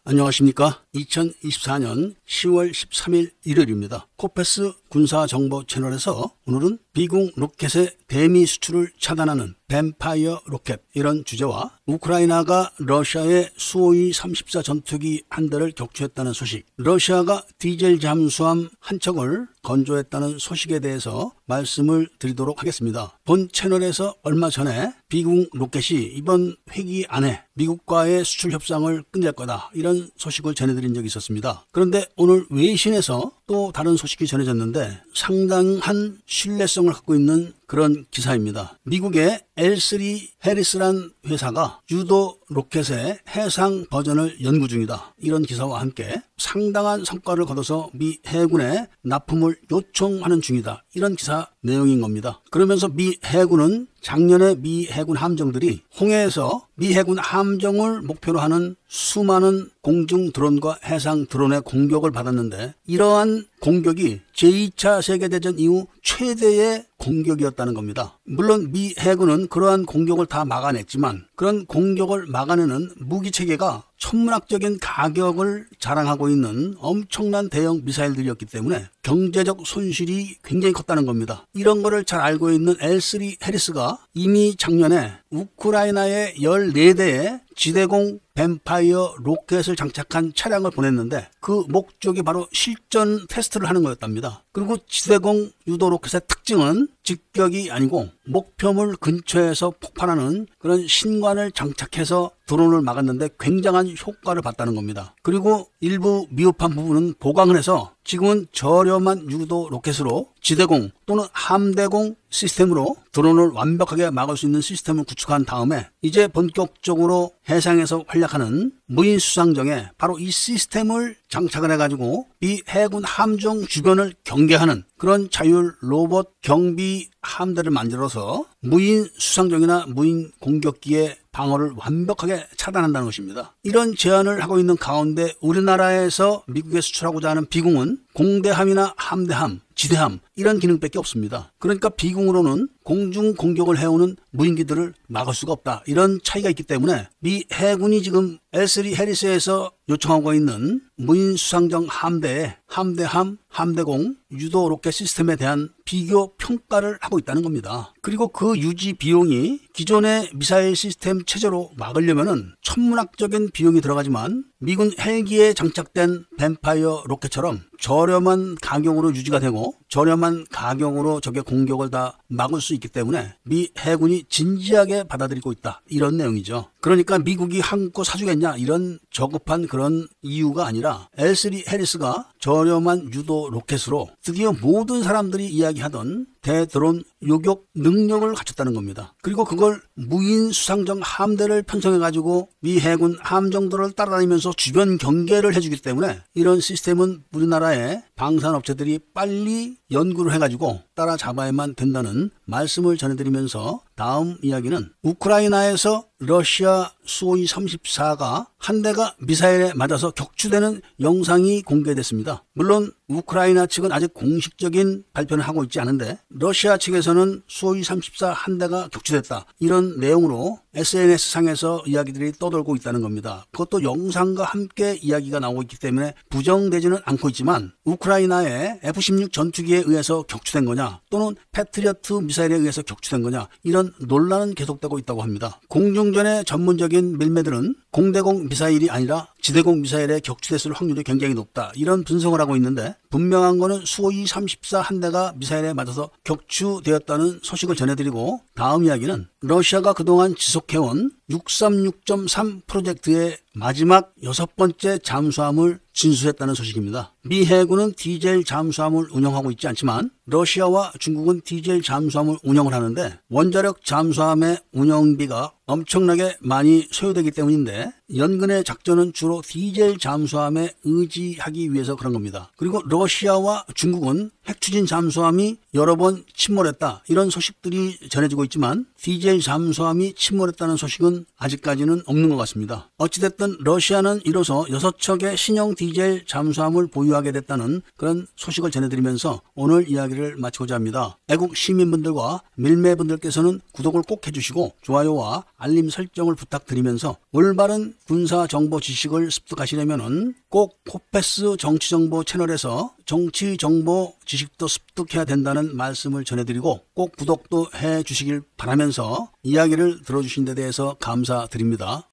안녕하십니까. 2024년 10월 13일 일요일입니다. 코페스 군사정보 채널에서 오늘은 미국 로켓의 대미 수출을 차단하는 뱀파이어 로켓, 이런 주제와 우크라이나가 러시아의 수호이 34 전투기 한 대를 격추했다는 소식, 러시아가 디젤 잠수함 한 척을 건조했다는 소식에 대해서 말씀을 드리도록 하겠습니다. 본 채널에서 얼마 전에 미국 로켓이 이번 회기 안에 미국과의 수출 협상을 끝낼 거다, 이런 소식을 전해드린 적이 있었습니다. 그런데 오늘 외신에서 또 다른 소식이 전해졌는데 상당한 신뢰성을 갖고 있는 그런 기사입니다. 미국의 L3 해리스란 회사가 유도 로켓의 해상 버전을 연구 중이다, 이런 기사와 함께 상당한 성과를 거둬서 미 해군에 납품을 요청하는 중이다, 이런 기사 내용인 겁니다. 그러면서 미 해군은 작년에 미 해군 함정들이 홍해에서 미 해군 함정을 목표로 하는 수많은 공중 드론과 해상 드론의 공격을 받았는데, 이러한 공격이 제2차 세계대전 이후 최대의 공격이었다는 겁니다. 물론 미 해군은 그러한 공격을 다 막아냈지만 그런 공격을 막아내는 무기체계가 천문학적인 가격을 자랑하고 있는 엄청난 대형 미사일들이었기 때문에 경제적 손실이 굉장히 컸다는 겁니다. 이런 거를 잘 알고 있는 L3 해리스가 이미 작년에 우크라이나의 14대의 지대공 뱀파이어 로켓을 장착한 차량을 보냈는데 그 목적이 바로 실전 테스트를 하는 거였답니다. 그리고 지대공 유도 로켓의 특징은 직격이 아니고 목표물 근처에서 폭발하는 그런 신관을 장착해서 드론을 막았는데 굉장한 효과를 봤다는 겁니다. 그리고 일부 미흡한 부분은 보강을 해서 지금은 저렴한 유도 로켓으로 지대공 또는 함대공 시스템으로 드론을 완벽하게 막을 수 있는 시스템을 구축한 다음에 이제 본격적으로 해상에서 활약하는 무인 수상정에 바로 이 시스템을 장착을 해가지고 미 해군 함정 주변을 경계하는 그런 자율 로봇 경비 함대를 만들어서 무인 수상정이나 무인 공격기의 방어를 완벽하게 차단한다는 것입니다. 이런 제안을 하고 있는 가운데 우리나라에서 미국에 수출하고자 하는 비공은 공대함이나 함대함, 지대함, 이런 기능밖에 없습니다. 그러니까 비공으로는 공중 공격을 해오는 무인기들을 막을 수가 없다, 이런 차이가 있기 때문에 미 해군이 지금 L3 해리스에서 요청하고 있는 무인 수상정 함대의 함대함, 함대공, 유도 로켓 시스템에 대한 비교 평가를 하고 있다는 겁니다. 그리고 그 유지 비용이 기존의 미사일 시스템 체제로 막으려면은 천문학적인 비용이 들어가지만 미군 헬기에 장착된 뱀파이어 로켓처럼 저렴한 가격으로 유지가 되고 저렴한 가격으로 적의 공격을 다 막을 수 있기 때문에 미 해군이 진지하게 받아들이고 있다, 이런 내용이죠. 그러니까 미국이 한국 거 사주겠냐, 이런 저급한 그런 이유가 아니라 L3 해리스가 저렴한 유도 로켓으로 드디어 모든 사람들이 이야기하던 대드론 요격 능력을 갖췄다는 겁니다. 그리고 그걸 무인 수상정 함대를 편성해가지고 미 해군 함정들을 따라다니면서 주변 경계를 해주기 때문에 이런 시스템은 우리나라의 방산업체들이 빨리 연구를 해가지고 따라잡아야만 된다는 말씀을 전해드리면서 다음 이야기는 우크라이나에서 러시아 수호이 34가 한 대가 미사일에 맞아서 격추되는 영상이 공개됐습니다. 물론 우크라이나 측은 아직 공식적인 발표는 하고 있지 않은데 러시아 측에서는 수호이 34 한 대가 격추됐다, 이런 내용으로 SNS상에서 이야기들이 떠돌고 있다는 겁니다. 그것도 영상과 함께 이야기가 나오고 있기 때문에 부정되지는 않고 있지만 우크라이나의 F-16 전투기에 의해서 격추된 거냐 또는 패트리어트 미사일에 의해서 격추된 거냐, 이런 논란은 계속되고 있다고 합니다. 공중전의 전문적인 밀매들은 공대공 미사일이 아니라 지대공 미사일에 격추됐을 확률이 굉장히 높다, 이런 분석을 하고 있는데 분명한 거는 수호이 34 한 대가 미사일에 맞아서 격추되었다는 소식을 전해드리고 다음 이야기는 러시아가 그동안 지속해온 636.3 프로젝트의 마지막 6번째 잠수함을 진수했다는 소식입니다. 미 해군은 디젤 잠수함을 운영하고 있지 않지만 러시아와 중국은 디젤 잠수함을 운영을 하는데 원자력 잠수함의 운영비가 엄청나게 많이 소요되기 때문인데 연근의 작전은 주로 디젤 잠수함에 의지하기 위해서 그런 겁니다. 그리고 러시아와 중국은 핵추진 잠수함이 여러 번 침몰했다, 이런 소식들이 전해지고 있지만 디젤 잠수함이 침몰했다는 소식은 아직까지는 없는 것 같습니다. 어찌됐든 러시아는 이로써 6척의 신형 디젤 잠수함을 보유하게 됐다는 그런 소식을 전해드리면서 오늘 이야기를 마치고자 합니다. 애국 시민분들과 밀매분들께서는 구독을 꼭 해주시고 좋아요와 알림 설정을 부탁드리면서 올바른 군사정보 지식을 습득하시려면 꼭 코패스 정치정보 채널에서 정치정보 지식도 습득해야 된다는 말씀을 전해드리고 꼭 구독도 해주시길 바라면서 이야기를 들어주신 데 대해서 감사드립니다.